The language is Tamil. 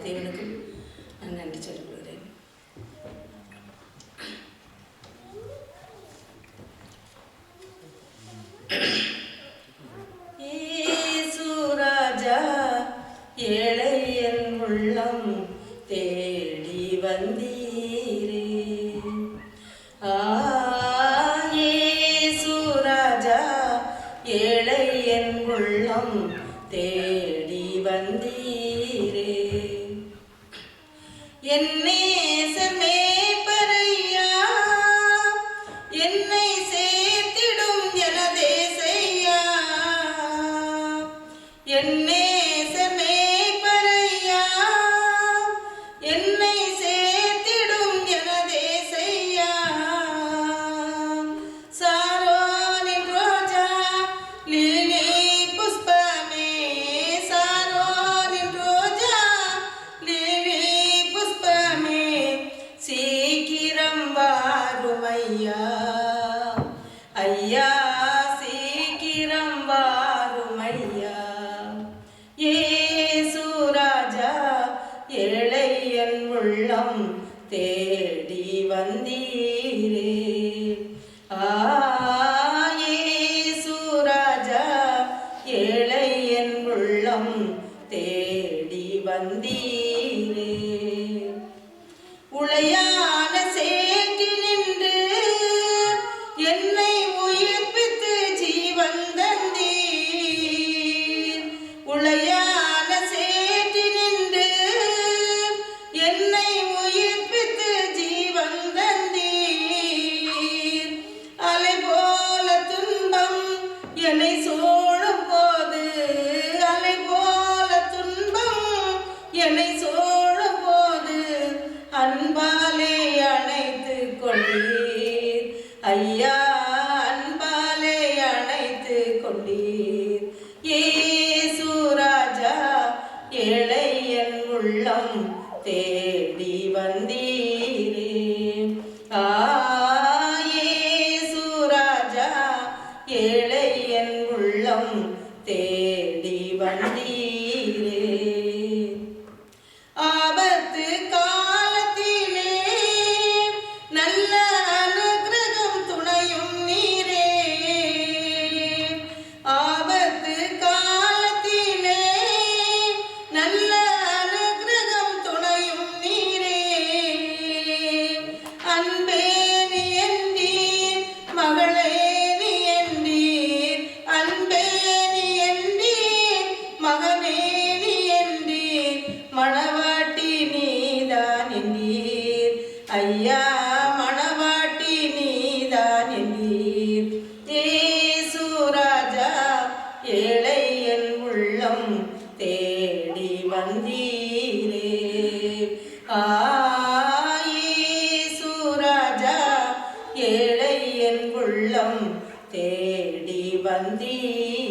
தேவனுக்கும் நான் நன்றி சொல்லிக்கொள்கிறேன். இயேசு ராஜா ஏழை என் உள்ளம் தேடி வந்தீரே. இயேசு ராஜா ஏழை என் உள்ளம் தேடி வந்தீரே. என் நேசமே பரையா என்னை சேர்த்திடும் எனதேசையா. என் நேசமே பரையா என்னை சேர்த்திடும் எனதேசையா. சாரோனின் ரோஜா லிலி புஷ்பமே. சாரோனின் ரோஜா லிலி புஷ்பமே. சீக்கிரம் வாரும் ஐயா ஐயா சீக்கிரம் வாரும் ஐயா. இயேசு ராஜா ஏழை என் உள்ளம் தேடி வந்தீரே. இயேசு ராஜா ஏழை என் உள்ளம் தேடி வந்தீரே. உளையான சேற்றி நின்று என்னை உயிர்ப்பித்து ஜீவன் தந்தீர். உளையான சேற்றி நின்று என்னை உயிர்ப்பித்து ஜீவன் தந்தீர். அலை போல துன்பம் என்னை சூழும் போது, அலை போல துன்பம் என்னை சூழும் போது அன்பாலே அணைத்து கொண்டீர் ஐயா. அன்பாலே அணைத்து கொண்டீர். இயேசு ராஜா ஏழை என் உள்ளம் தேடி வந்தீரே. இயேசு ராஜா ஏழை என் உள்ளம் தேடி வந்தீரே. ஆபத்து காலத்திலே நல்ல அனுக்கிரகம் துணையும் நீரே. ஆபத்து காலத்திலே நல்ல அனுக்கிரகம் துணையும் நீரே. அன்பே நீ என்றீர், மகளே நீ என்றீர். அன்பே நீ என்றீர், மகனே நீ என்றீர். மணவாட்டி நீதான் என்றீர் ஐயா. மணவாட்டி நீதான் என்றீர். இயேசு ராஜா ஏழை என் உள்ளம் தேடி வந்தீரே. இயேசு ராஜா ஏழை என் உள்ளம் தேடி வந்தீரே.